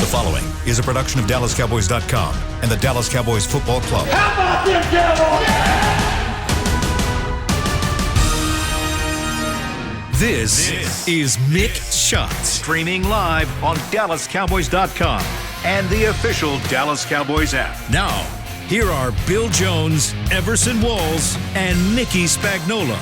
The following is a production of DallasCowboys.com and the Dallas Cowboys Football Club. How about them Cowboys? This is Mick Shots, streaming live on DallasCowboys.com and the official Dallas Cowboys app. Now, here are Bill Jones, Everson Walls, and Mickey Spagnola.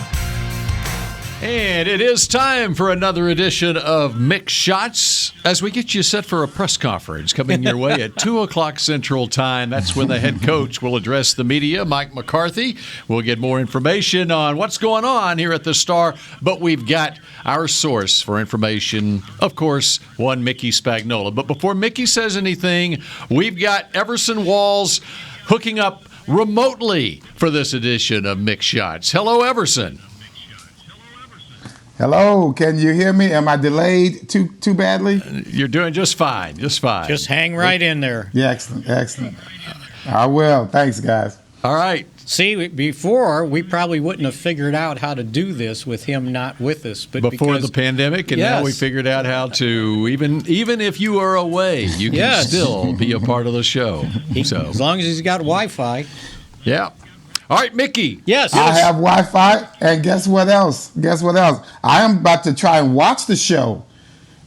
And it is time for another edition of Mick Shots as we get you set for a press conference coming your way at 2 o'clock Central Time. That's when the head coach will address the media, Mike McCarthy. We'll get more information on what's going on here at the Star, but we've got our source for information, of course, one Mickey Spagnola. But before Mickey says anything, we've got Everson Walls hooking up remotely for this edition of Mick Shots. Hello, Everson. Hello, can you hear me? Am I delayed too badly? You're doing just fine, just fine. Just hang right in there. Yeah, excellent. I will. Thanks, guys. All right. See, before, we probably wouldn't have figured out how to do this with him not with us. But before the pandemic, and now we figured out how to, even if you are away, you can still be a part of the show. As long as he's got Wi-Fi. Yeah. All right, Mickey. Yes. I have Wi-Fi, and guess what else? I am about to try and watch the show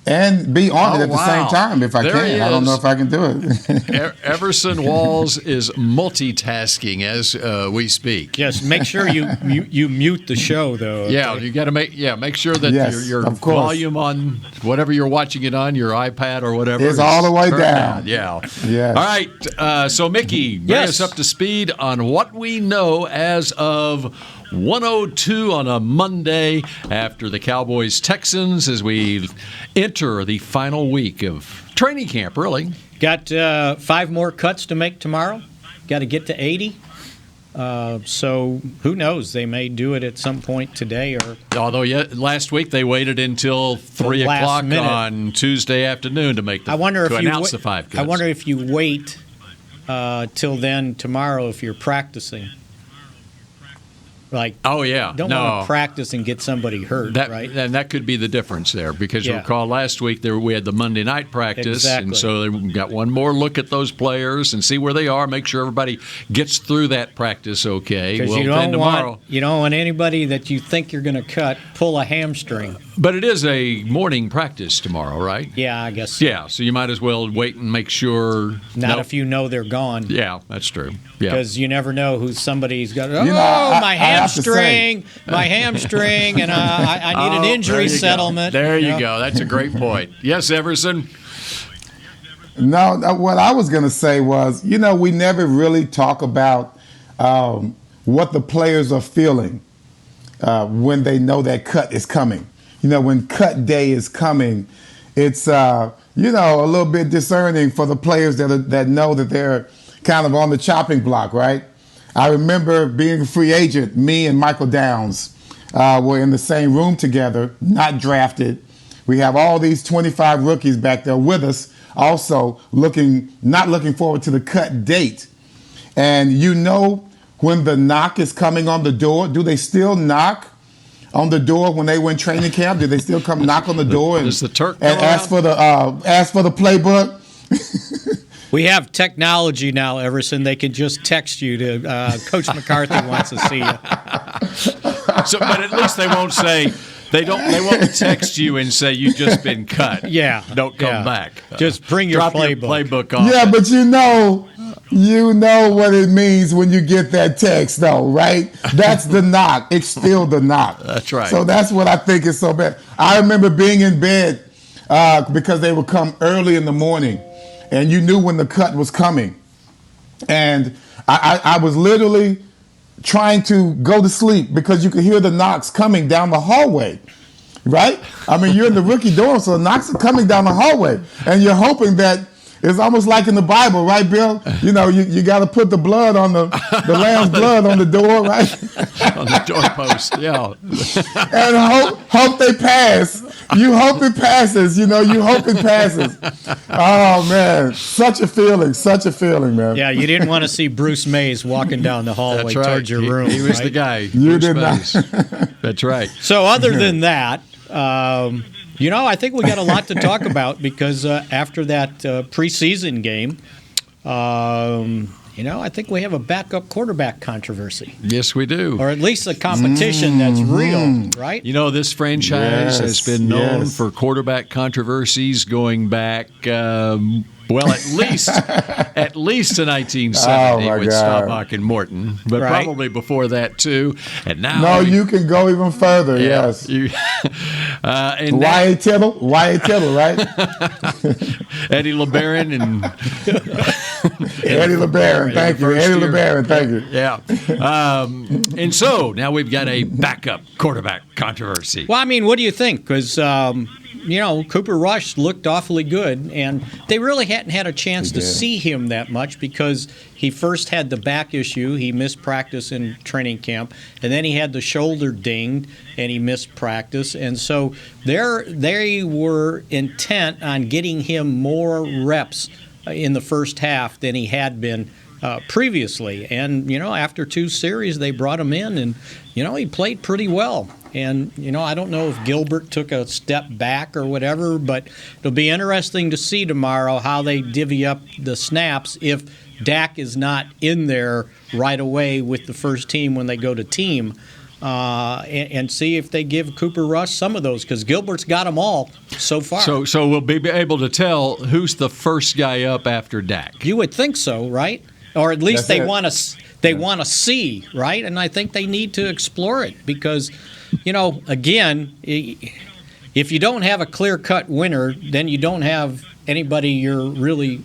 and be on it at the same time if I can. I don't know if I can do it. Everson Walls is multitasking as we speak. Yes, make sure you mute the show, though. Okay? Yeah, you got to make sure that your volume on whatever you're watching it on, your iPad or whatever, is all the way down. Yeah. Yes. All right. So, Mickey, bring us up to speed on what we know as of 1:02 on a Monday after the Cowboys-Texans as we enter the final week of training camp, really. Got 5 more cuts to make tomorrow. Got to get to 80. So who knows? They may do it at some point today. Although last week they waited until 3 o'clock on Tuesday afternoon to make announce the 5 cuts. I wonder if you wait till then tomorrow if you're practicing. Don't want to practice and get somebody hurt, right? And that could be the difference there because you recall last week we had the Monday night practice, and so they got one more look at those players and see where they are, make sure everybody gets through that practice okay. Because you don't want anybody that you think you're going to cut pull a hamstring. But it is a morning practice tomorrow, right? Yeah, I guess so. Yeah, so you might as well wait and make sure. Not if you know they're gone. Yeah, that's true. Because you never know who somebody's got. My hamstring, and I need an injury settlement. There you go. That's a great point. Yes, Everson? No, what I was going to say was, we never really talk about what the players are feeling when they know that cut is coming. When cut day is coming, it's, a little bit discerning for the players that know that they're kind of on the chopping block, right? I remember being a free agent. Me and Michael Downs were in the same room together, not drafted. We have all these 25 rookies back there with us, also not looking forward to the cut date. And when the knock is coming on the door, do they still knock on the door when they were in training camp? Did they still come knock on the door and ask for the playbook? We have technology now, Everson. They can just text you to Coach McCarthy wants to see you. But at least they won't say they won't text you and say you've just been cut. Yeah, don't come back. Just bring your playbook on. Yeah, but you know what it means when you get that text, though, right? That's the knock. It's still the knock. That's right. So that's what I think is so bad. I remember being in bed because they would come early in the morning, and you knew when the cut was coming. And I was literally trying to go to sleep because you could hear the knocks coming down the hallway, right? I mean, you're in the rookie dorm, so the knocks are coming down the hallway, and you're hoping that it's almost like in the Bible, right, Bill? You got to put the blood on the lamb's blood on the door, right? On the doorpost, yeah. And hope they pass. You hope it passes. You hope it passes. Oh, man. Such a feeling, man. Yeah, you didn't want to see Bruce Mays walking down the hallway towards your room. He was the guy. You did not. That's right. So other than that, I think we got a lot to talk about because after that preseason game, I think we have a backup quarterback controversy. Yes, we do. Or at least a competition that's real, right? This franchise has been known for quarterback controversies going back, at least to 1970 with Staubach and Morton, but probably before that too. And now, you can go even further. Yes. And Wyatt Tittle, right? Eddie LeBaron and Eddie LeBaron. Thank you, Eddie LeBaron. Thank you. Yeah. And so now we've got a backup quarterback controversy. Well, I mean, what do you think? Because Cooper Rush looked awfully good, and they really hadn't had a chance to see him that much because he first had the back issue. He missed practice in training camp, and then he had the shoulder dinged, and he missed practice. And so they were intent on getting him more reps in the first half than he had been previously. And, after 2 series, they brought him in, and, he played pretty well. And, I don't know if Gilbert took a step back or whatever, but it'll be interesting to see tomorrow how they divvy up the snaps if Dak is not in there right away with the first team when they go to team. And see if they give Cooper Rush some of those, because Gilbert's got them all so far. So we'll be able to tell who's the first guy up after Dak. You would think so, right? Or at least they want to see, right? And I think they need to explore it because, again, if you don't have a clear-cut winner, then you don't have anybody you're really,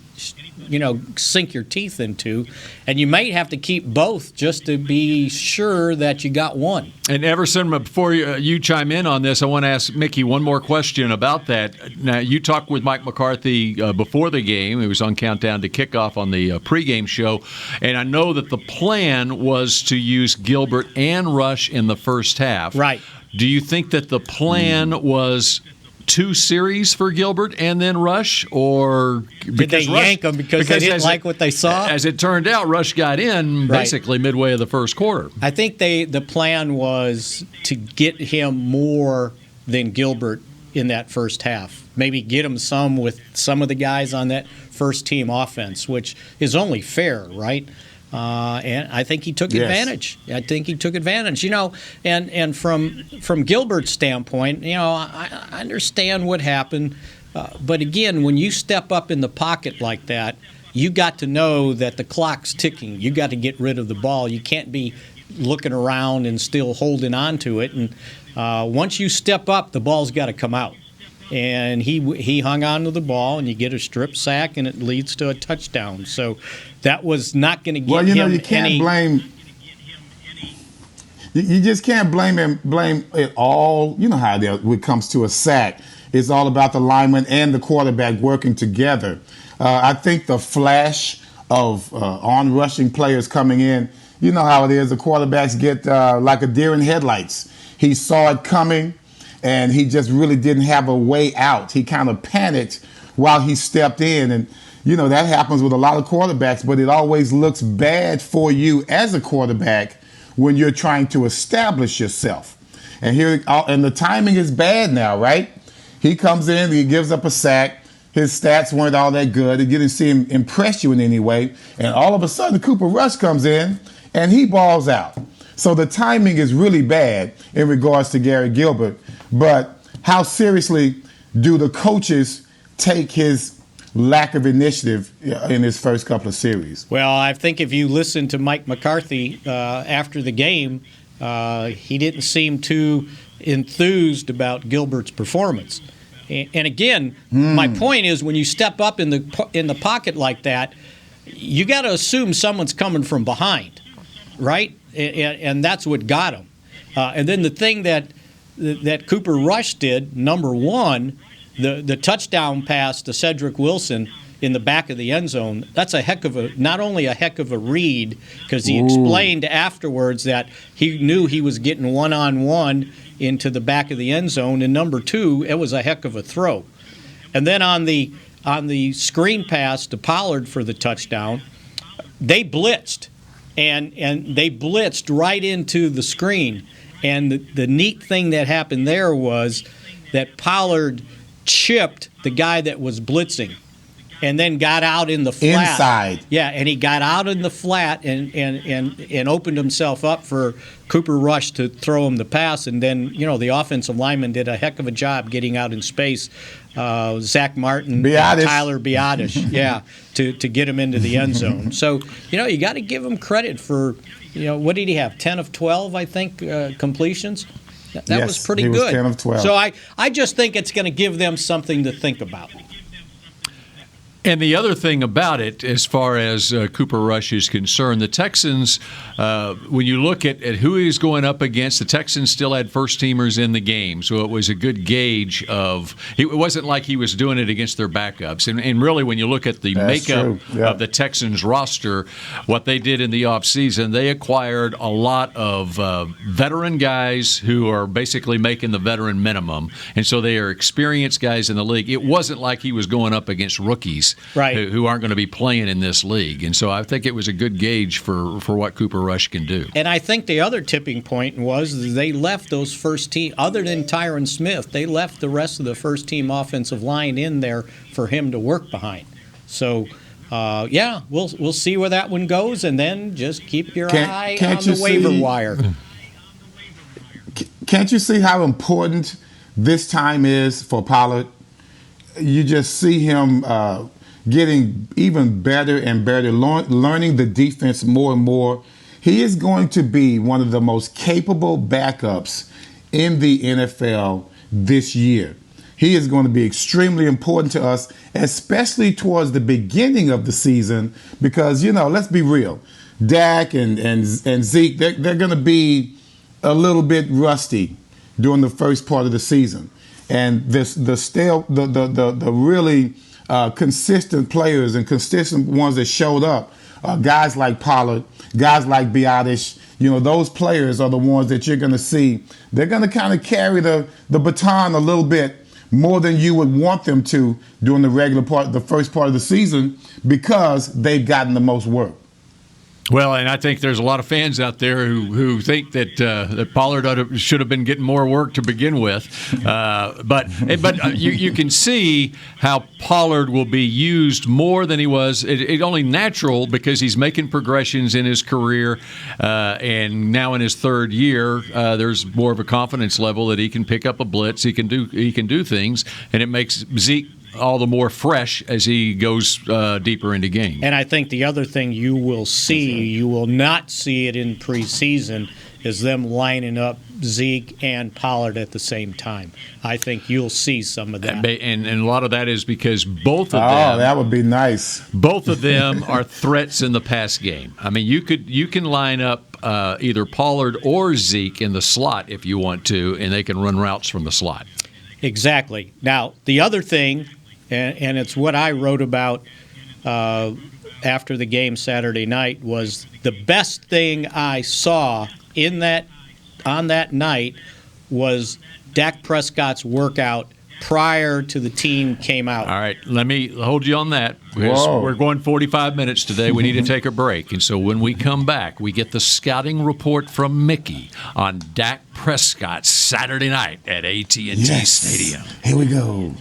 sink your teeth into. And you might have to keep both just to be sure that you got one. And Everson, before you chime in on this, I want to ask Mickey one more question about that. Now, you talked with Mike McCarthy before the game. He was on Countdown to Kickoff on the pregame show. And I know that the plan was to use Gilbert and Rush in the first half. Right. Do you think that the plan was 2 series for Gilbert and then Rush, or did they yank them because they didn't like what they saw? As it turned out, Rush got in basically midway of the first quarter. I think the plan was to get him more than Gilbert in that first half. Maybe get him some with some of the guys on that first team offense, which is only fair, right? And I think he took advantage. I think he took advantage. And from Gilbert's standpoint, I understand what happened. But again, when you step up in the pocket like that, you got to know that the clock's ticking. You got to get rid of the ball. You can't be looking around and still holding on to it. And once you step up, the ball's got to come out. And he hung on to the ball, and you get a strip sack, and it leads to a touchdown. So that was not going to get him you can't any. Blame. You just can't blame it all. You know how it is when it comes to a sack. It's all about the lineman and the quarterback working together. I think the flash of on-rushing players coming in, you know how it is. The quarterbacks get like a deer in headlights. He saw it coming, and he just really didn't have a way out. He kind of panicked while he stepped in. And, that happens with a lot of quarterbacks, but it always looks bad for you as a quarterback when you're trying to establish yourself. And the timing is bad now, right? He comes in, he gives up a sack. His stats weren't all that good. He didn't see him impress you in any way. And all of a sudden, Cooper Rush comes in, and he balls out. So the timing is really bad in regards to Gary Gilbert. But how seriously do the coaches take his lack of initiative in his first couple of series? Well, I think if you listen to Mike McCarthy after the game, he didn't seem too enthused about Gilbert's performance. And again, my point is when you step up in the pocket like that, you got to assume someone's coming from behind, right? And that's what got him. And then the thing that Cooper Rush did, number one, the touchdown pass to Cedric Wilson in the back of the end zone, that's not only a heck of a read, because he explained afterwards that he knew he was getting one-on-one into the back of the end zone, and number two, it was a heck of a throw. And then on the screen pass to Pollard for the touchdown, they blitzed, and they blitzed right into the screen. And the neat thing that happened there was that Pollard chipped the guy that was blitzing and then got out in the flat. Inside. Yeah, and he got out in the flat and opened himself up for Cooper Rush to throw him the pass. And then, the offensive lineman did a heck of a job getting out in space. Zach Martin and Tyler Biadasz, to get him into the end zone. So, you got to give him credit for, what did he have? 10 of 12, I think, completions? That was pretty good. Was 10 of 12. So I just think it's going to give them something to think about. And the other thing about it, as far as Cooper Rush is concerned, the Texans, when you look at who he's going up against, the Texans still had first-teamers in the game. So it was a good gauge of – it wasn't like he was doing it against their backups. And really, when you look at the makeup of the Texans roster, what they did in the offseason, they acquired a lot of veteran guys who are basically making the veteran minimum. And so they are experienced guys in the league. It wasn't like he was going up against rookies. Right. Who aren't going to be playing in this league. And so I think it was a good gauge for what Cooper Rush can do. And I think the other tipping point was they left those first team, other than Tyron Smith, they left the rest of the first team offensive line in there for him to work behind. So, we'll see where that one goes, and then just keep your eye on the waiver wire. Can't you see how important this time is for Pollard? You just see him getting even better and better, learning the defense more and more. He is going to be one of the most capable backups in the NFL this year. He is going to be extremely important to us, especially towards the beginning of the season, because, let's be real. Dak and Zeke, they're going to be a little bit rusty during the first part of the season. And the really consistent players and consistent ones that showed up, guys like Pollard, guys like Biadasz, those players are the ones that you're going to see. They're going to kind of carry the baton a little bit more than you would want them to during the first part of the season, because they've gotten the most work. Well, and I think there's a lot of fans out there who think that Pollard should have been getting more work to begin with. But you can see how Pollard will be used more than he was. It's only natural because he's making progressions in his career, and now in his third year, there's more of a confidence level that he can pick up a blitz. He can do things, and it makes Zeke all the more fresh as he goes deeper into game. And I think the other thing you will not see it in preseason, is them lining up Zeke and Pollard at the same time. I think you'll see some of that. And a lot of that is because both of them. Oh, that would be nice. Both of them are threats in the pass game. I mean, you can line up either Pollard or Zeke in the slot if you want to, and they can run routes from the slot. Exactly. Now, the other thing, and it's what I wrote about after the game Saturday night, was the best thing I saw on that night was Dak Prescott's workout prior to the team came out. All right, let me hold you on that. We're going 45 minutes today. We need to take a break. And so when we come back, we get the scouting report from Mickey on Dak Prescott Saturday night at AT&T Stadium. Here we go.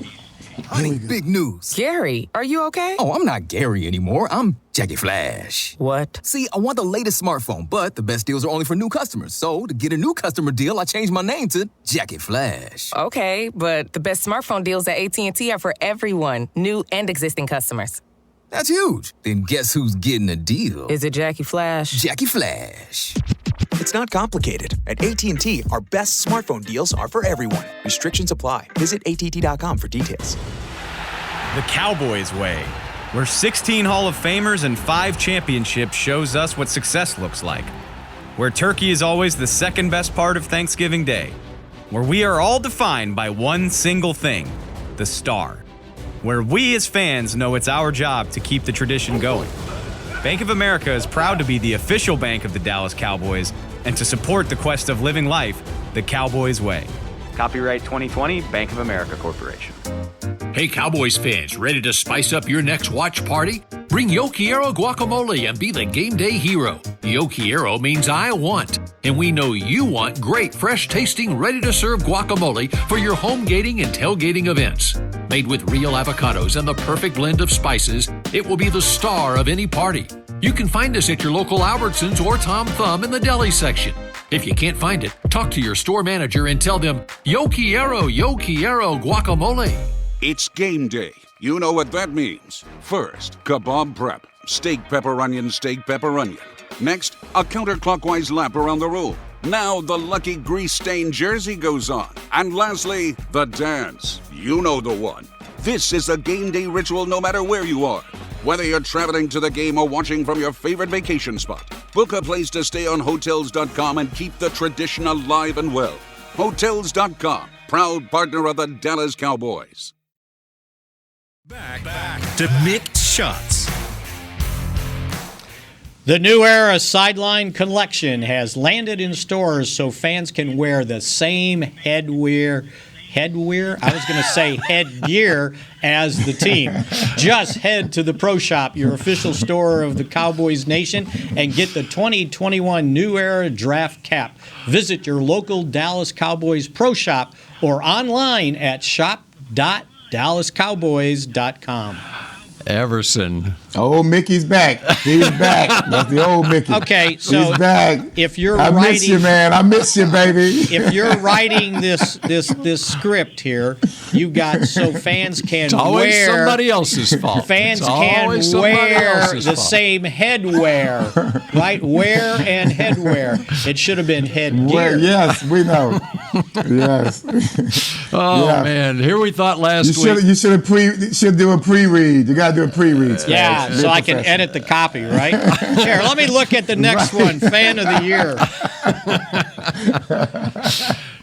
Honey, big news. Gary, are you okay? Oh, I'm not Gary anymore. I'm Jackie Flash. What? See, I want the latest smartphone, but the best deals are only for new customers. So, to get a new customer deal, I changed my name to Jackie Flash. Okay, but the best smartphone deals at AT&T are for everyone, new and existing customers. That's huge. Then guess who's getting a deal? Is it Jackie Flash? Jackie Flash. It's not complicated. At AT&T, our best smartphone deals are for everyone. Restrictions apply. Visit att.com for details. The Cowboys way, where 16 Hall of Famers and 5 championships shows us what success looks like. Where turkey is always the second best part of Thanksgiving Day. Where we are all defined by one single thing, the star. Where we as fans know it's our job to keep the tradition going. Bank of America is proud to be the official bank of the Dallas Cowboys and to support the quest of living life the Cowboys way. Copyright 2020, Bank of America Corporation. Hey, Cowboys fans, ready to spice up your next watch party? Bring Yo Quiero guacamole and be the game day hero. Yo Quiero means I want. And we know you want great, fresh-tasting, ready-to-serve guacamole for your home gating and tailgating events. Made with real avocados and the perfect blend of spices, it will be the star of any party. You can find us at your local Albertsons or Tom Thumb in the deli section. If you can't find it, talk to your store manager and tell them, yo quiero guacamole. It's game day. You know what that means. First, kebab prep. Steak, pepper, onion, steak, pepper, onion. Next, a counterclockwise lap around the room. Now the lucky grease-stained jersey goes on. And lastly, the dance. You know the one. This is a game day ritual no matter where you are. Whether you're traveling to the game or watching from your favorite vacation spot, book a place to stay on Hotels.com and keep the tradition alive and well. Hotels.com, proud partner of the Dallas Cowboys. Back to Mick Shots. The new Era Sideline Collection has landed in stores so fans can wear the same headwear? I was going to say headgear as the team. Just head to the Pro Shop, your official store of the Cowboys Nation, and get the 2021 New Era Draft Cap. Visit your local Dallas Cowboys Pro Shop or online at shop.dallascowboys.com. Everson. Oh, Mickey's back. He's back. That's the old Mickey. Okay, so he's back. If you're I miss you, man. I miss you, baby. If you're writing this script here, you got so fans can It's always wear somebody else's fault. Fans It's can always somebody wear else's the fault. same headwear, right? Wear and headwear. It should have been headgear. Well, yes, we know. Yes. Oh, Yeah. man. Here we thought last You week. should do a pre-read. You got to do a pre-read. Yeah, so I can edit the copy, right? Here, let me look at the next one. Fan of the year.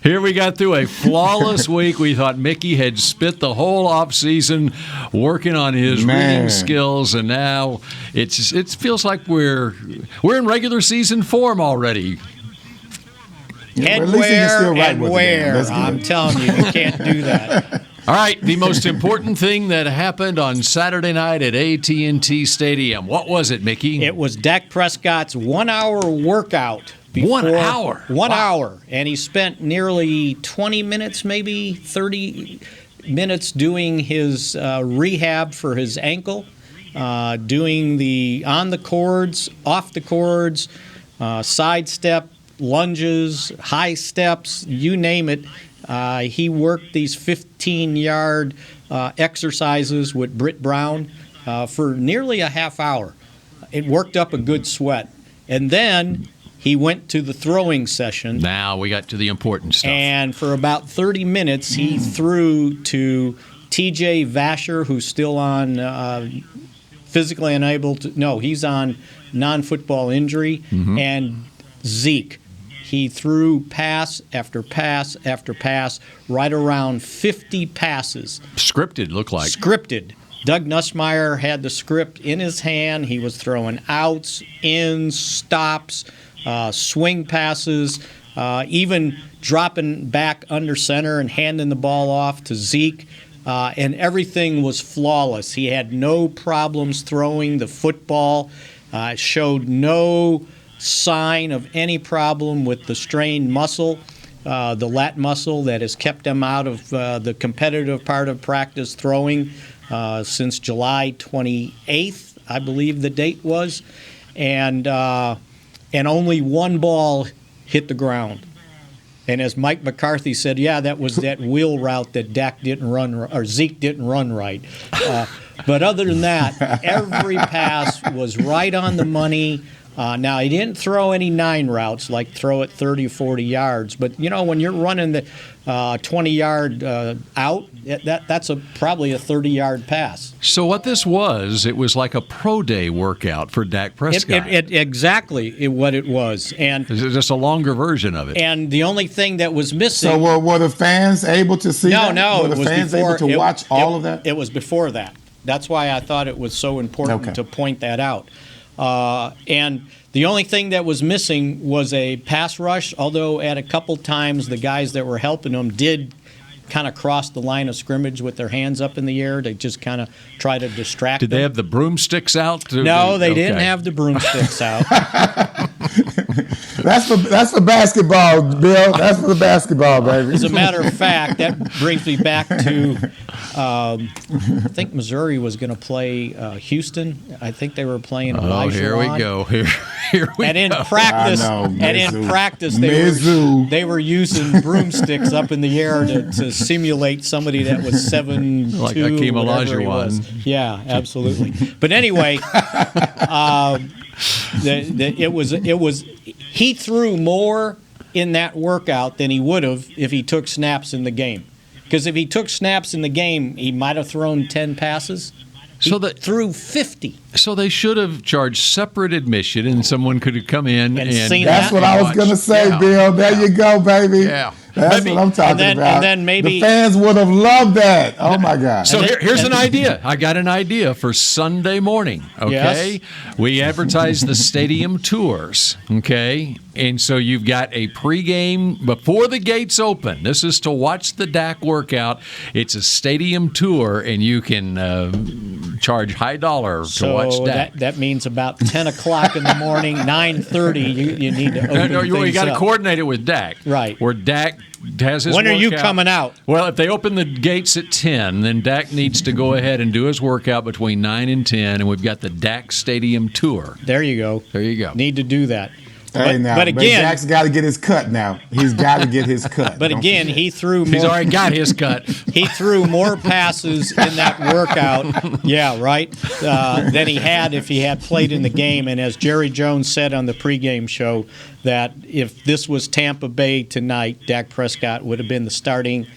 Here we got through a flawless week. We thought Mickey had spent the whole offseason working on his reading skills, and now it feels like we're in regular season form already. Headwear and wear. I'm telling you, you can't do that. All right, the most important thing that happened on Saturday night at AT&T Stadium. What was it, Mickey? It was Dak Prescott's 1 hour workout. 1 hour? 1 hour. And he spent nearly 20 minutes, maybe 30 minutes doing his rehab for his ankle, doing the on the cords, off the cords, side step, lunges, high steps, you name it. He worked these 15-yard exercises with Britt Brown for nearly a half hour. It worked up a good sweat. And then he went to the throwing session. Now we got to the important stuff. And for about 30 minutes, he threw to TJ Vasher, who's still on physically unable to – no, he's on non-football injury, and Zeke. He threw pass after pass after pass, right around 50 passes. Scripted, looked like. Scripted. Doug Nussmeier had the script in his hand. He was throwing outs, ins, stops, swing passes, even dropping back under center and handing the ball off to Zeke. And everything was flawless. He had no problems throwing the football, showed no sign of any problem with the strained muscle, the lat muscle that has kept him out of the competitive part of practice throwing since July 28th, I believe the date was, and only one ball hit the ground. And as Mike McCarthy said, yeah, that was that wheel route that Dak didn't run, or Zeke didn't run right. But other than that, every pass was right on the money. Now, he didn't throw any 9 routes, like throw it 30, 40 yards. But, you know, when you're running the 20-yard out, that's probably a 30-yard pass. So what this was, it was like a pro day workout for Dak Prescott. Exactly what it was. And it's just a longer version of it. And the only thing that was missing... So were the fans able to see that? No. Were the fans able to watch all of that? It was before that. That's why I thought it was so important to point that out. And the only thing that was missing was a pass rush, although at a couple times the guys that were helping him did kind of cross the line of scrimmage with their hands up in the air to just kind of try to distract them. Did they have the broomsticks out? No, they didn't have the broomsticks out. That's for basketball, Bill. That's for the basketball, baby. As a matter of fact, that brings me back to I think Missouri was going to play Houston. I think they were playing Elijah. Here we go. Here we and in go. practice, they were using broomsticks up in the air to simulate somebody that was 7'2", like Hakeem Olajuwon. Yeah, absolutely. But anyway, it was he threw more in that workout than he would have if he took snaps in the game. Because if he took snaps in the game, he might have thrown 10 passes. He threw 50. So they should have charged separate admission, and someone could have come in and seen that's what I was going to say, Bill. There you go, baby. Yeah. That's what I'm talking about. And then maybe the fans would have loved that. Oh, my God. So here's an idea. I got an idea for Sunday morning, okay? Yes. We advertise the stadium tours, okay? And so you've got a pregame before the gates open. This is to watch the Dak workout. It's a stadium tour, and you can charge high dollar to watch Dak. That means about 10 o'clock in the morning, 9:30, you need to open things you got to up. coordinate it with Dak. Right. Where Dak has his When are you workout. coming out? Well, if they open the gates at 10, then Dak needs to go ahead and do his workout between 9 and 10, and we've got the Dak Stadium Tour. There you go. There you go. Need to do that. But again, Dak's got to get his cut now. He's got to get his cut. But again, he threw more. He's already got his cut. He threw more passes in that workout, than he had if he had played in the game. And as Jerry Jones said on the pregame show, that if this was Tampa Bay tonight, Dak Prescott would have been the starting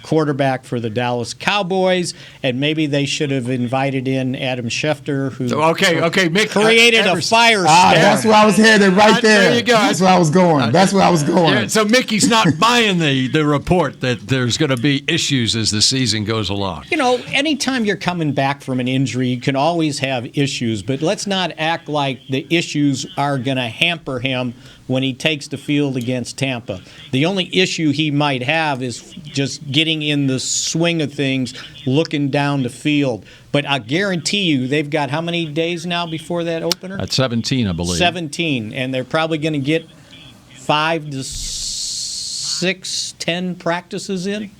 quarterback for the Dallas Cowboys, and maybe they should have invited in Adam Schefter, who Mick, created a firestorm. That's where I was headed right there. There you go. That's where I was going. That's where I was going. Yeah, so Mickey's not buying the report that there's going to be issues as the season goes along. You know, anytime you're coming back from an injury, you can always have issues, but let's not act like the issues are going to hamper him when he takes the field against Tampa. The only issue he might have is just getting in the swing of things, looking down the field. But I guarantee you, they've got how many days now before that opener? At 17, I believe. 17, and they're probably going to get 5 to 6, 10 practices in.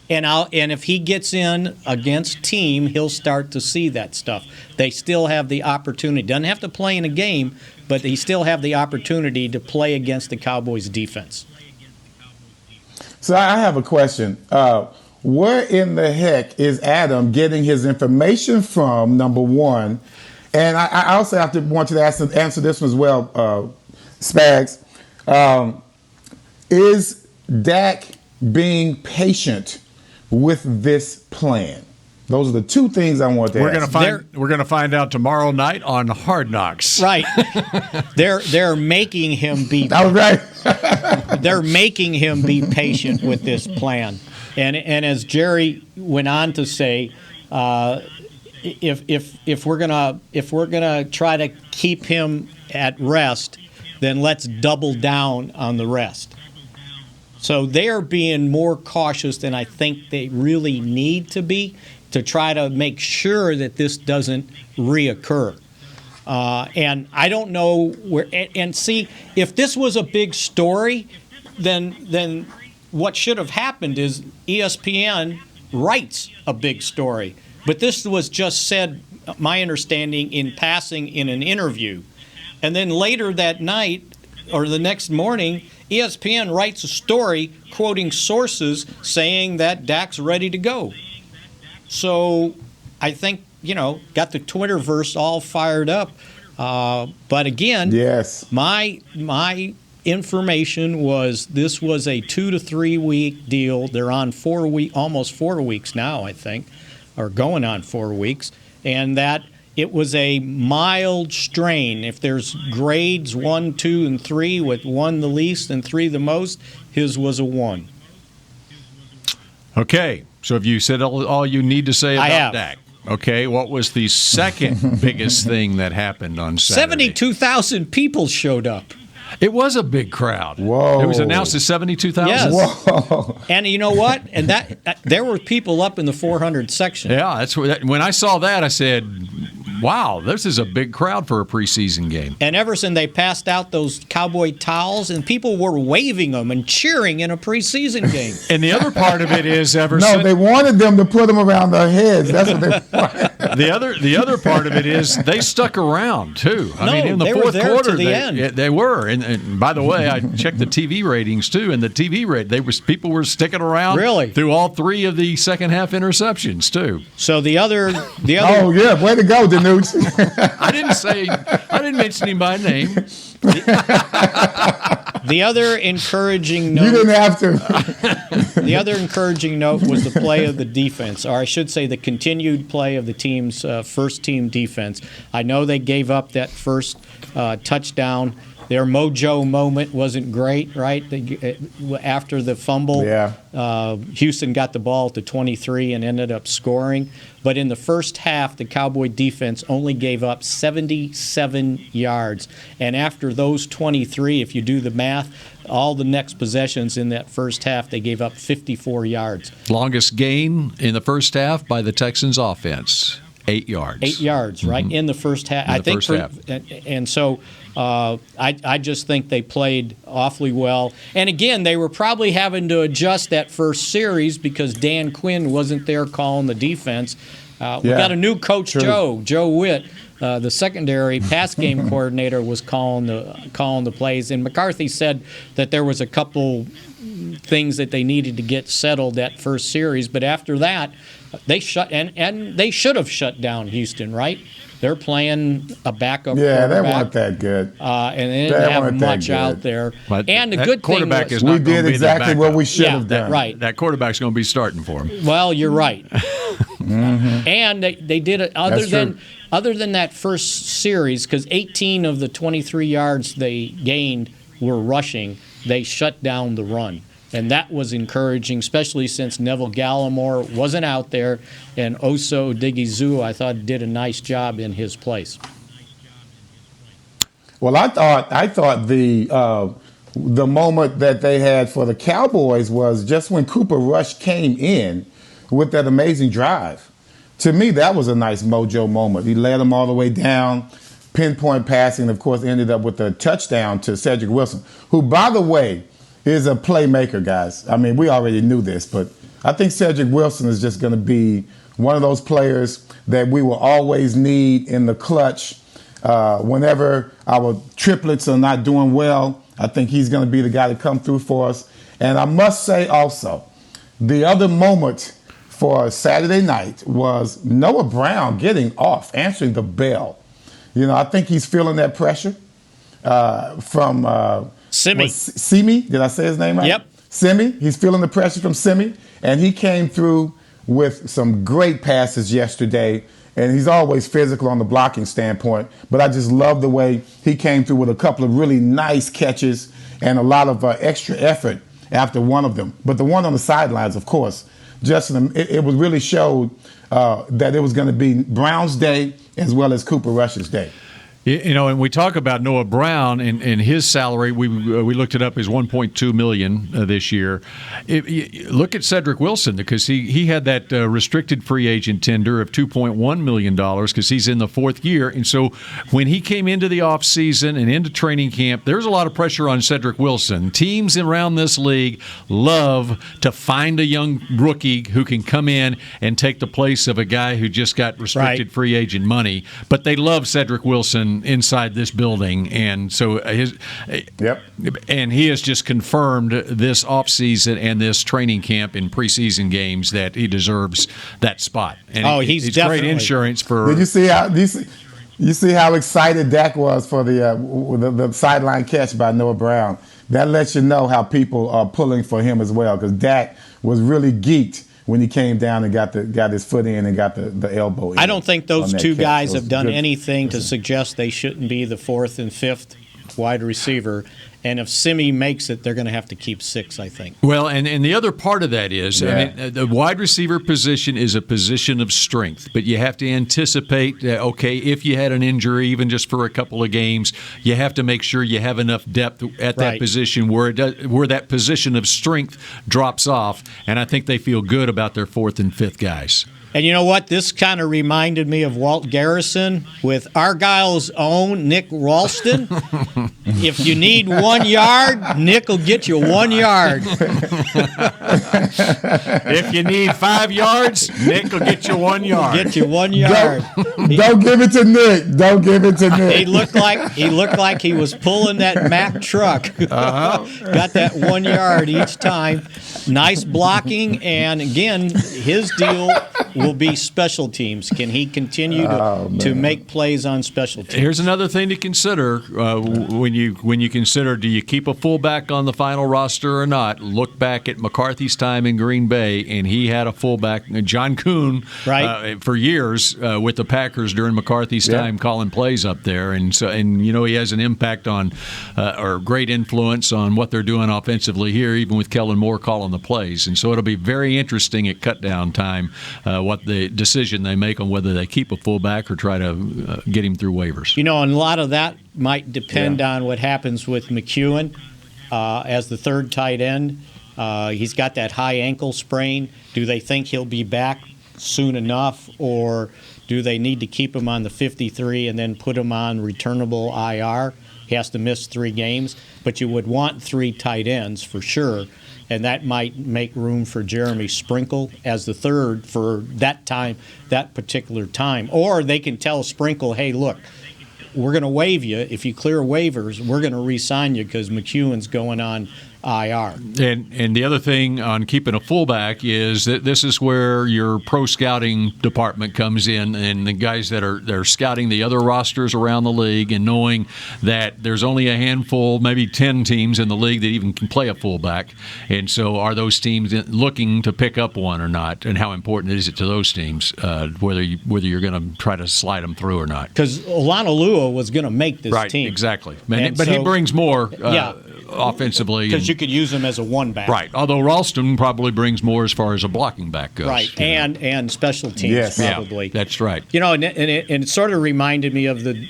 And if he gets in against team, he'll start to see that stuff. They still have the opportunity. Doesn't have to play in a game, but they still have the opportunity to play against the Cowboys' defense. So I have a question. Where in the heck is Adam getting his information from, number one? And I also want you to answer this one as well, Spags. Is Dak being patient with this plan? Those are the two things I want to ask. We're going to find out tomorrow night on Hard Knocks. Right. They're making him be. Right. They're making him be patient with this plan, and as Jerry went on to say, if we're gonna try to keep him at rest, then let's double down on the rest. So they're being more cautious than I think they really need to be to try to make sure that this doesn't reoccur. And I don't know where. And see, if this was a big story, then what should have happened is ESPN writes a big story. But this was just said, my understanding, in passing in an interview. And then later that night or the next morning, ESPN writes a story quoting sources saying that Dak's ready to go. So I think, got the Twitterverse all fired up. But again, yes, my information was this was a 2 to 3 week deal. They're on almost 4 weeks now, I think, or going on 4 weeks, and that it was a mild strain. If there's grades 1, 2, and 3, with 1 the least and 3 the most, his was a 1. Okay, so have you said all you need to say about Dak? Okay, what was the second biggest thing that happened on Saturday? 72,000 people showed up. It was a big crowd. Whoa. It was announced as 72,000? Yes. Whoa. And you know what? And that there were people up in the 400 section. Yeah, that's when I saw that, I said, wow, this is a big crowd for a preseason game. And Everson, they passed out those Cowboy towels, and people were waving them and cheering in a preseason game. And the other part of it is, Everson. No, they wanted them to put them around their heads. That's what they wanted. The other part of it is they stuck around too. I mean, in the they fourth were there quarter, to the end. They were. And by the way, I checked the TV ratings too, and the TV people were sticking around through all three of the second half interceptions too. So the other. Oh yeah, way to go, Danucci. I didn't mention him by name. The other encouraging note. You didn't have to. The other encouraging note was the play of the defense, or I should say the continued play of the team's first-team defense. I know they gave up that first touchdown. Their mojo moment wasn't great, right? After the fumble, Houston got the ball at the 23 and ended up scoring. But in the first half, the Cowboy defense only gave up 77 yards. And after those 23, if you do the math, all the next possessions in that first half, they gave up 54 yards. Longest gain in the first half by the Texans offense. 8 yards. 8 yards, right, in the first half. And so I just think they played awfully well. And again, they were probably having to adjust that first series because Dan Quinn wasn't there calling the defense. We got a new coach, Joe Witt. The secondary pass game coordinator was calling the plays, and McCarthy said that there was a couple things that they needed to get settled that first series, but after that, they they should have shut down Houston, right? They're playing a backup quarterback. They weren't that good. And they didn't have much out there. But and the good thing was we did exactly what we should have done. Right. That quarterback's going to be starting for him. Well, you're right. And they did it other than that first series, because 18 of the 23 yards they gained were rushing. They shut down the run. And that was encouraging, especially since Neville Gallimore wasn't out there, and Oso Odighizuwa, I thought, did a nice job in his place. Well, I thought the moment that they had for the Cowboys was just when Cooper Rush came in with that amazing drive. To me, that was a nice mojo moment. He led them all the way down, pinpoint passing, of course, ended up with a touchdown to Cedric Wilson, who, by the way, is a playmaker, guys. I mean, we already knew this, but I think Cedric Wilson is just going to be one of those players that we will always need in the clutch. Whenever our triplets are not doing well, I think he's going to be the guy to come through for us. And I must say also, the other moment for Saturday night was Noah Brown getting off, answering the bell. You know, I think he's feeling that pressure from Simi. Did I say his name right? Yep. Simi. He's feeling the pressure from Simi, and he came through with some great passes yesterday, and he's always physical on the blocking standpoint, but I just love the way he came through with a couple of really nice catches and a lot of extra effort after one of them. But the one on the sidelines, of course, Justin, it was really showed that it was going to be Brown's day as well as Cooper Rush's day. You know, and we talk about Noah Brown and his salary. We looked it up as $1.2 million this year. Look at Cedric Wilson, because he had that restricted free agent tender of $2.1 million because he's in the fourth year. And so when he came into the offseason and into training camp, there's a lot of pressure on Cedric Wilson. Teams around this league love to find a young rookie who can come in and take the place of a guy who just got restricted free agent money. But they love Cedric Wilson inside this building, and so and he has just confirmed this offseason and this training camp in preseason games that he deserves that spot. And he's great insurance for. Did you see how? You see how excited Dak was for the sideline catch by Noah Brown? That lets you know how people are pulling for him as well, because Dak was really geeked when he came down and got his foot in and got the elbow in. I don't think those two guys have done anything to suggest they shouldn't be the fourth and fifth wide receiver. And if Simi makes it, they're going to have to keep 6, I think. Well, and the other part of that is, I mean, the wide receiver position is a position of strength, but you have to anticipate, okay, if you had an injury, even just for a couple of games, you have to make sure you have enough depth at that position where that position of strength drops off. And I think they feel good about their 4th and 5th guys. And you know what? This kind of reminded me of Walt Garrison with Argyle's own Nick Ralston. If you need 1 yard, Nick will get you 1 yard. If you need 5 yards, Nick will get you 1 yard. Get you 1 yard. Don't give it to Nick. Don't give it to Nick. He looked like he was pulling that Mack truck. Got that 1 yard each time. Nice blocking, and again, his deal will be special teams. Can he continue to make plays on special teams? Here's another thing to consider when you consider, do you keep a fullback on the final roster or not? Look back at McCarthy's time in Green Bay, and he had a fullback, John Kuhn, for years with the Packers during McCarthy's time calling plays up there, and he has an impact on or great influence on what they're doing offensively here, even with Kellen Moore calling the plays. And so it'll be very interesting at cutdown time what the decision they make on whether they keep a fullback or try to get him through waivers. And a lot of that might depend on what happens with McEwen as the 3rd tight end. He's got that high ankle sprain. Do they think he'll be back soon enough, or do they need to keep him on the 53 and then put him on returnable IR? He has to miss 3 games, but you would want 3 tight ends for sure. And that might make room for Jeremy Sprinkle as the 3rd for that particular time. Or they can tell Sprinkle, hey, look, we're going to waive you. If you clear waivers, we're going to re-sign you because McEwen's going on IR. And the other thing on keeping a fullback is that this is where your pro scouting department comes in, and the guys that are scouting the other rosters around the league and knowing that there's only a handful, maybe 10 teams in the league that even can play a fullback. And so are those teams looking to pick up one or not? And how important is it to those teams whether you're going to try to slide them through or not? Because Olanolua was going to make this team. Right, exactly. But he brings more offensively. Because you could use him as a one-back. Right, although Ralston probably brings more as far as a blocking back goes. Right, and special teams probably. Yeah, that's right. And it sort of reminded me of the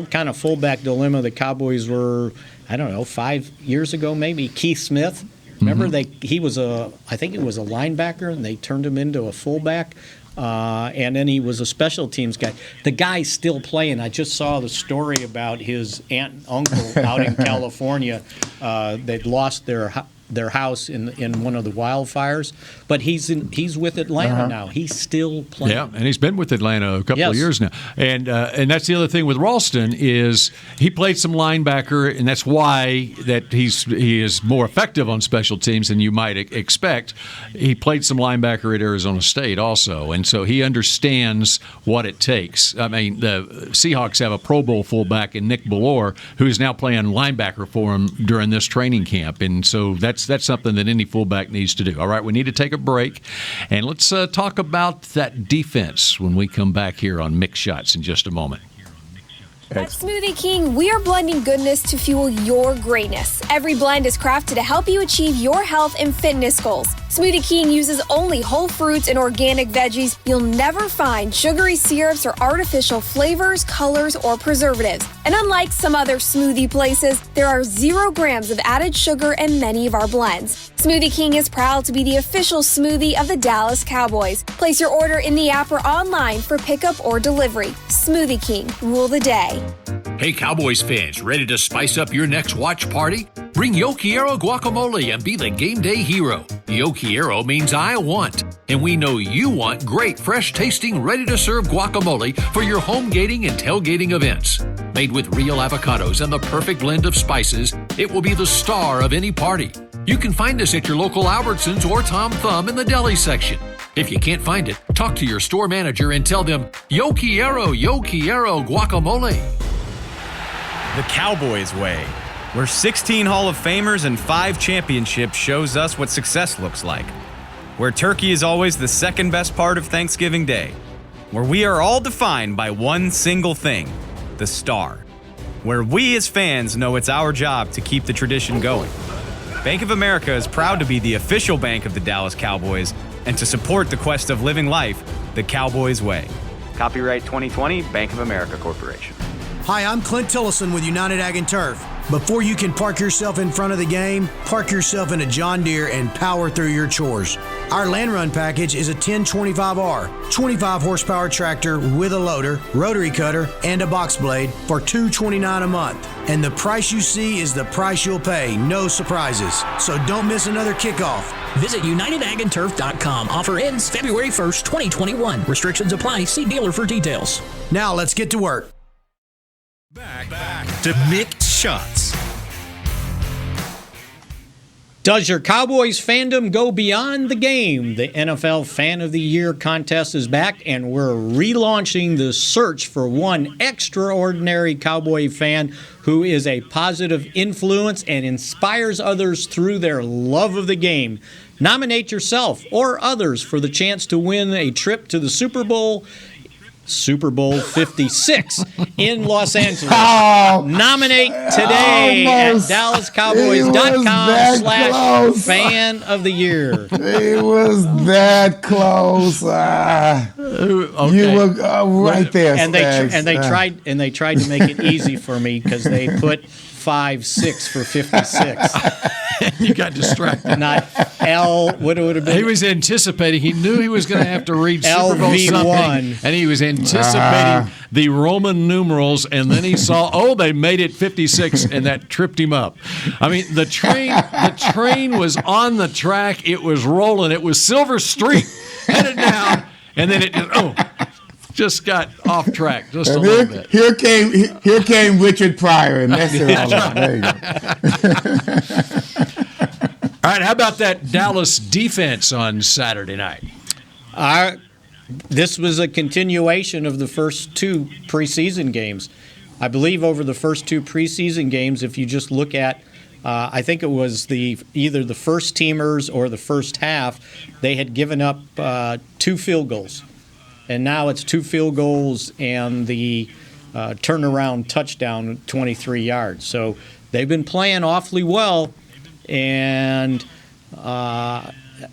kind of fullback dilemma the Cowboys were, 5 years ago maybe. Keith Smith. Remember, I think he was a linebacker, and they turned him into a fullback. And then he was a special teams guy. The guy's still playing. I just saw the story about his aunt and uncle out in California. They'd lost their house in one of the wildfires, but he's with Atlanta now. He's still playing. Yeah, and he's been with Atlanta a couple of years now. And that's the other thing with Ralston is he played some linebacker, and that's why that he is more effective on special teams than you might expect. He played some linebacker at Arizona State also, and so he understands what it takes. I mean, the Seahawks have a Pro Bowl fullback in Nick Bellore, who's now playing linebacker for him during this training camp, and so that's something that any fullback needs to do. All right, we need to take a break, and let's talk about that defense when we come back here on Mick Shots in just a moment. At Smoothie King, we are blending goodness to fuel your greatness. Every blend is crafted to help you achieve your health and fitness goals. Smoothie King uses only whole fruits and organic veggies. You'll never find sugary syrups or artificial flavors, colors, or preservatives. And unlike some other smoothie places, there are 0 grams of added sugar in many of our blends. Smoothie King is proud to be the official smoothie of the Dallas Cowboys. Place your order in the app or online for pickup or delivery. Smoothie King, rule the day. Hey, Cowboys fans, ready to spice up your next watch party? Bring Yo Quiero guacamole and be the game day hero. Yo Quiero means I want, and we know you want great, fresh-tasting, ready-to-serve guacamole for your home gating and tailgating events. Made with real avocados and the perfect blend of spices, it will be the star of any party. You can find us at your local Albertsons or Tom Thumb in the deli section. If you can't find it, talk to your store manager and tell them, Yo Quiero guacamole. The Cowboys way, where 16 Hall of Famers and 5 championships shows us what success looks like. Where turkey is always the second best part of Thanksgiving Day. Where we are all defined by one single thing, the star. where we as fans know it's our job to keep the tradition going. Bank of America is proud to be the official bank of the Dallas Cowboys and to support the quest of living life the Cowboys way. Copyright 2020, Bank of America Corporation. Hi, I'm Clint Tillison with United Ag and Turf. Before you can park yourself in front of the game, park yourself in a John Deere and power through your chores. Our Land Run package is a 1025R, 25 horsepower tractor with a loader, rotary cutter, and a box blade for $229 a month. And the price you see is the price you'll pay, no surprises. So don't miss another kickoff. Visit UnitedAgAndTurf.com. Offer ends February 1st, 2021. Restrictions apply. See dealer for details. Now let's get to work. Back to Mick Shots. Does your Cowboys fandom go beyond the game? The NFL Fan of the Year contest is back, and we're relaunching the search for one extraordinary Cowboy fan who is a positive influence and inspires others through their love of the game. Nominate yourself or others for the chance to win a trip to the Super Bowl 56 in Los Angeles. Nominate today at DallasCowboys.com/fan of the year. It was that close. Okay. You were right there. And they tried to make it easy for me because they put 5-6 for 56. You got distracted. Not L. What would have been? He was anticipating. He knew he was going to have to read Super Bowl something, and he was anticipating the Roman numerals. And then he saw, they made it 56, and that tripped him up. I mean, the train was on the track. It was rolling. It was Silver Street headed down, and then it just got off track just a little bit. Here came Richard Pryor and messed it all up. There you go. All right, how about that Dallas defense on Saturday night? This was a continuation of the first two preseason games. I believe over the first two preseason games, if you just look at, I think it was either the first teamers or the first half, they had given up 2 field goals. And now it's 2 field goals and the turnaround touchdown, 23 yards. So they've been playing awfully well, and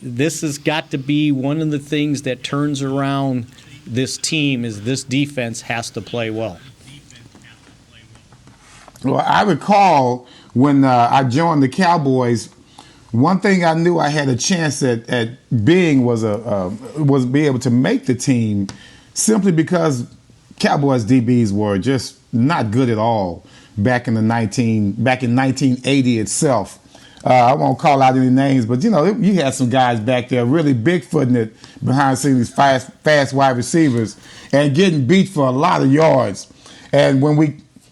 this has got to be one of the things that turns around this team is this defense has to play well. Well, I recall when I joined the Cowboys, one thing I knew I had a chance at being was be able to make the team simply because Cowboys DBs were just not good at all back in 1980 itself. I won't call out any names, but you had some guys back there really big-footing it behind these fast wide receivers and getting beat for a lot of yards. And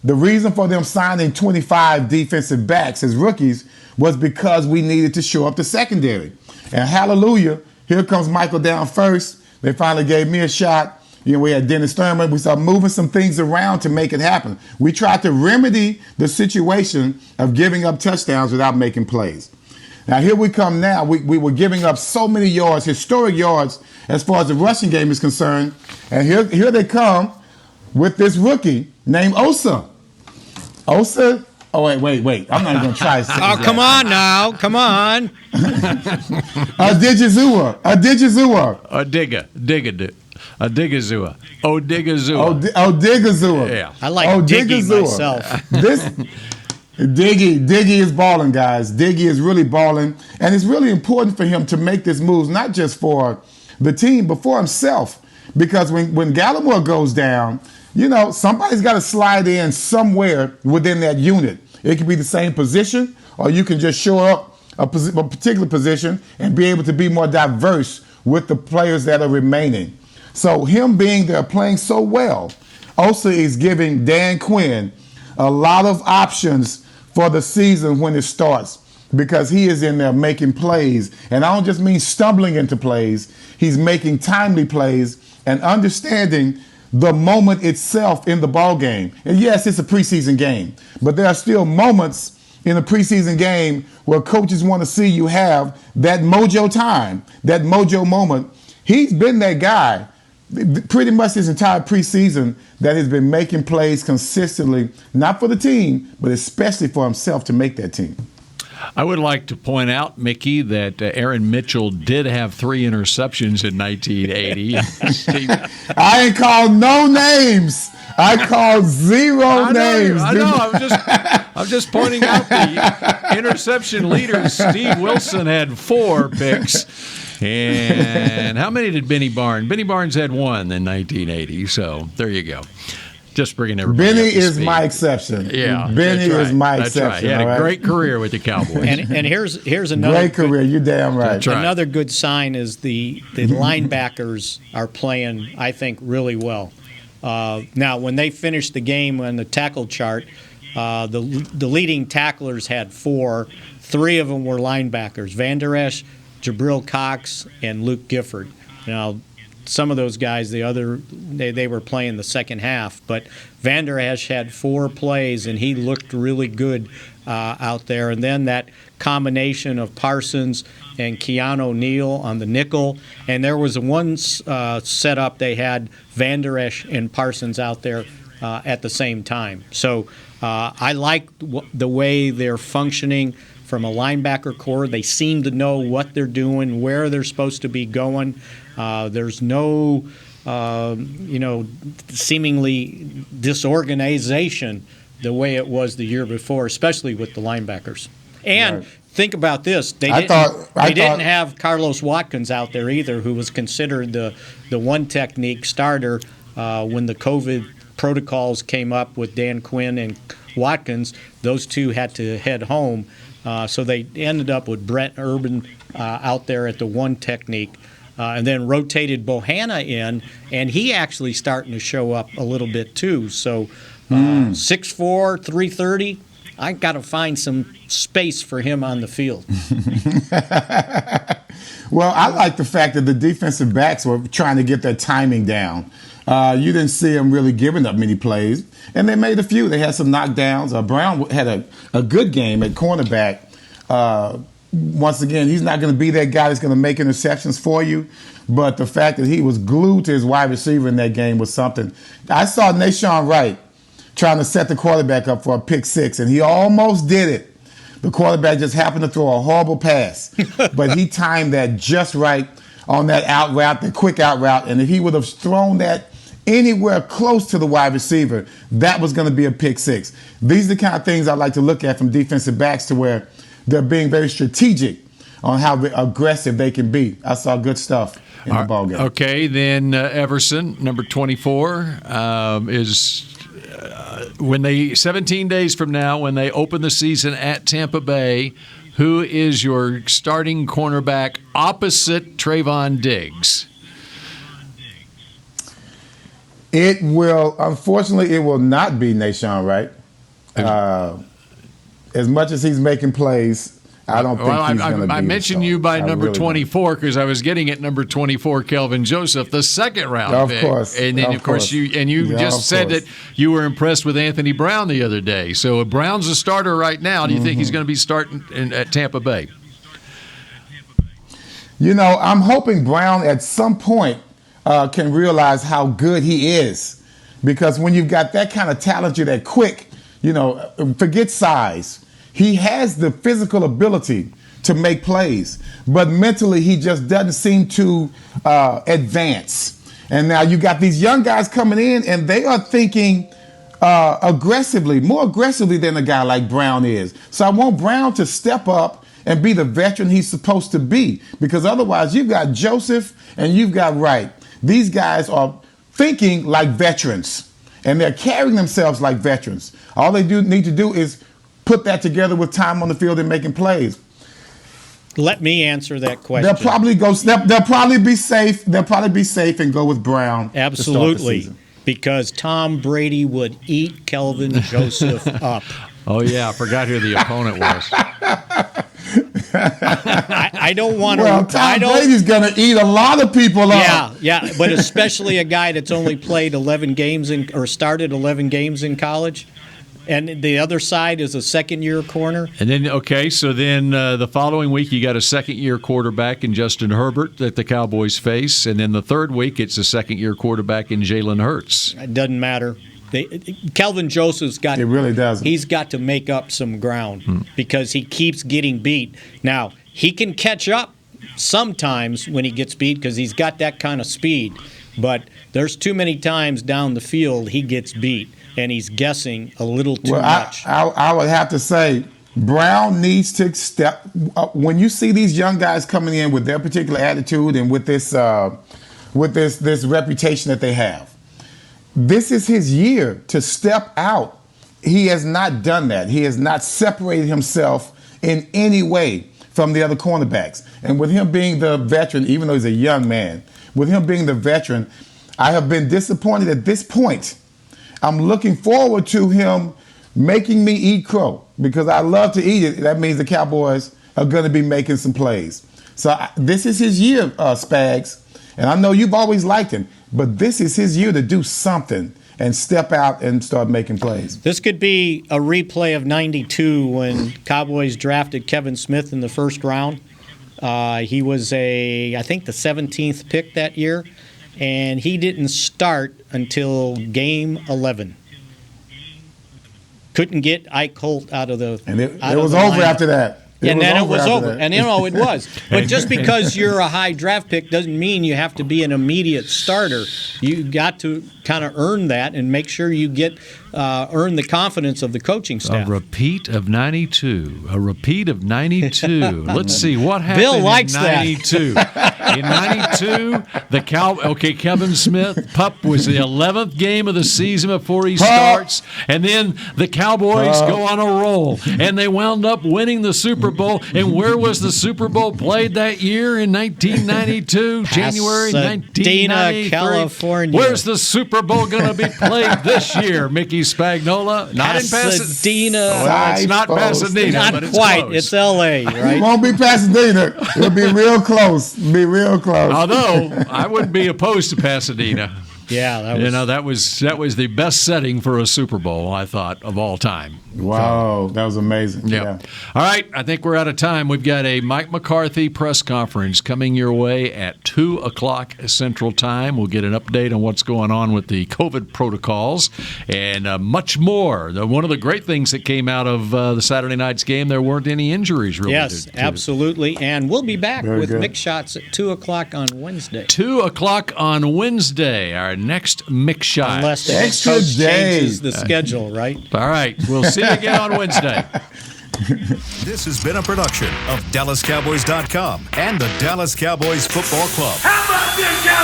the reason for them signing 25 defensive backs as rookies was because we needed to shore up the secondary. And hallelujah, here comes Michael down first. They finally gave me a shot. We had Dennis Thurman. We started moving some things around to make it happen. We tried to remedy the situation of giving up touchdowns without making plays. Now, here we come now. We were giving up so many yards, historic yards, as far as the rushing game is concerned. And here they come with this rookie named Osa. Osa. Oh, wait. I'm not even going to try to say that. Come on now. Come on. Odigizua. Odigizua. Yeah. I like Diggy myself. Diggy is balling, guys. Diggy is really balling. And it's really important for him to make this move, not just for the team, but for himself. Because when Gallimore goes down, somebody's got to slide in somewhere within that unit. It could be the same position, or you can just show up a particular position and be able to be more diverse with the players that are remaining. So him being there playing so well also is giving Dan Quinn a lot of options for the season when it starts because he is in there making plays. And I don't just mean stumbling into plays. He's making timely plays and understanding the moment itself in the ball game. And yes, it's a preseason game, but there are still moments in a preseason game where coaches want to see you have that mojo time, that mojo moment. He's been that guy pretty much this entire preseason that has been making plays consistently, not for the team, but especially for himself to make that team. I would like to point out, Mickey, that Aaron Mitchell did have 3 interceptions in 1980. I ain't called no names. I called 0 names. I know. I'm just pointing out the interception leaders. Steve Wilson had 4 picks. And how many did Benny Barnes? Benny Barnes had 1 in 1980. So there you go. Just bringing everybody Benny up to is speed. my exception. Yeah, Benny is my That's exception. Right. He had a great career with the Cowboys. And here's another great career. You're damn right. Another good sign is the linebackers are playing, I think, really well. Now, when they finished the game on the tackle chart, the leading tacklers had 4. 3 of them were linebackers: Van Der Esch, Jabril Cox, and Luke Gifford. Now, some of those guys, they were playing the second half, but Van Der Esch had 4 plays, and he looked really good out there. And then that combination of Parsons and Keanu Neal on the nickel, and there was one setup they had Van Der Esch and Parsons out there at the same time. So I like the way they're functioning from a linebacker core. They seem to know what they're doing, where they're supposed to be going. There's no, seemingly disorganization the way it was the year before, especially with the linebackers. And think about this: they didn't have Carlos Watkins out there either, who was considered the one technique starter when the COVID protocols came up with Dan Quinn and Watkins. Those 2 had to head home, so they ended up with Brett Urban out there at the one technique. And then rotated Bohanna in, and he actually starting to show up a little bit too. So 6'4", 330, I got to find some space for him on the field. Well, I like the fact that the defensive backs were trying to get their timing down. You didn't see them really giving up many plays, and they made a few. They had some knockdowns. Brown had a good game at cornerback. Once again, he's not going to be that guy that's going to make interceptions for you, but the fact that he was glued to his wide receiver in that game was something. I saw Nashawn Wright trying to set the quarterback up for a pick 6, and he almost did it. The quarterback just happened to throw a horrible pass, but he timed that just right on that out route, the quick out route, and if he would have thrown that anywhere close to the wide receiver, that was going to be a pick 6. These are the kind of things I like to look at from defensive backs, to where they're being very strategic on how aggressive they can be. I saw good stuff in the ballgame. Okay, then Everson, number 24, is when 17 days from now, when they open the season at Tampa Bay, who is your starting cornerback opposite Trayvon Diggs? Unfortunately, it will not be Nashawn Wright. As much as he's making plays, I don't think he's going to be. I mentioned you by number 24 because I was getting at number 24, Kelvin Joseph, the second round pick. Of course. And then, of course, you just said that you were impressed with Anthony Brown the other day. So Brown's a starter right now. Do you think he's going to be starting at Tampa Bay? I'm hoping Brown at some point can realize how good he is. Because when you've got that kind of talent, you're that quick, forget size. He has the physical ability to make plays, but mentally he just doesn't seem to advance. And now you got these young guys coming in, and they are thinking aggressively, more aggressively than a guy like Brown is. So I want Brown to step up and be the veteran he's supposed to be, because otherwise you've got Joseph and you've got Wright. These guys are thinking like veterans, and they're carrying themselves like veterans. All they need to do is put that together with time on the field and making plays. Let me answer that question. They'll probably be safe. They'll probably be safe and go with Brown. Absolutely, because Tom Brady would eat Kelvin Joseph up. Oh yeah, I forgot who the opponent was. I don't want to. Well, Tom Brady's going to eat a lot of people up. Yeah, but especially a guy that's only played 11 games or started 11 games in college. And the other side is a second-year corner. And then, the following week you got a second-year quarterback in Justin Herbert that the Cowboys face. And then the third week it's a second-year quarterback in Jalen Hurts. It doesn't matter. Kelvin Joseph's got. It really doesn't. He's got to make up some ground because he keeps getting beat. Now, he can catch up sometimes when he gets beat because he's got that kind of speed. But there's too many times down the field he gets beat. And he's guessing a little too much. I would have to say Brown needs to step up. When you see these young guys coming in with their particular attitude and with this reputation that they have, this is his year to step out. He has not done that. He has not separated himself in any way from the other cornerbacks. And with him being the veteran, even though he's a young man, with him being the veteran, I have been disappointed at this point. I'm looking forward to him making me eat crow because I love to eat it. That means the Cowboys are going to be making some plays. So this is his year, Spags. And I know you've always liked him, but this is his year to do something and step out and start making plays. This could be a replay of 92 when Cowboys drafted Kevin Smith in the first round. He was I think the 17th pick that year. And he didn't start until game 11. Couldn't get Ike Holt out of the. And it was over after that. And then it was over. And it was. But just because you're a high draft pick doesn't mean you have to be an immediate starter. You got to kind of earn that and make sure you earn the confidence of the coaching staff. A repeat of 92. Let's see what happened. Bill likes in 92. In 92, Kevin Smith, Pup was the 11th game of the season before he starts, and then the Cowboys go on a roll, and they wound up winning the Super Bowl. And where was the Super Bowl played that year in 1992? January 1993. California. Where's the Super Bowl going to be played this year, Mickey Spagnola? Not in Pasadena. Well, it's not Pasadena, not but it's quite. close. It's L.A., right? It won't be Pasadena. It'll be real close. Although I wouldn't be opposed to Pasadena. Yeah, that was the best setting for a Super Bowl, I thought, of all time. Wow, that was amazing. Yeah. All right, I think we're out of time. We've got a Mike McCarthy press conference coming your way at 2 o'clock Central Time. We'll get an update on what's going on with the COVID protocols and much more. One of the great things that came out of the Saturday night's game, there weren't any injuries really. Yes, absolutely. And we'll be back with Mick Shots at 2 o'clock on Wednesday. 2 o'clock on Wednesday, our next Mick Shot. Unless the head coach changes the schedule, right? All right, we'll see you again on Wednesday. This has been a production of DallasCowboys.com and the Dallas Cowboys Football Club. How about this, guys?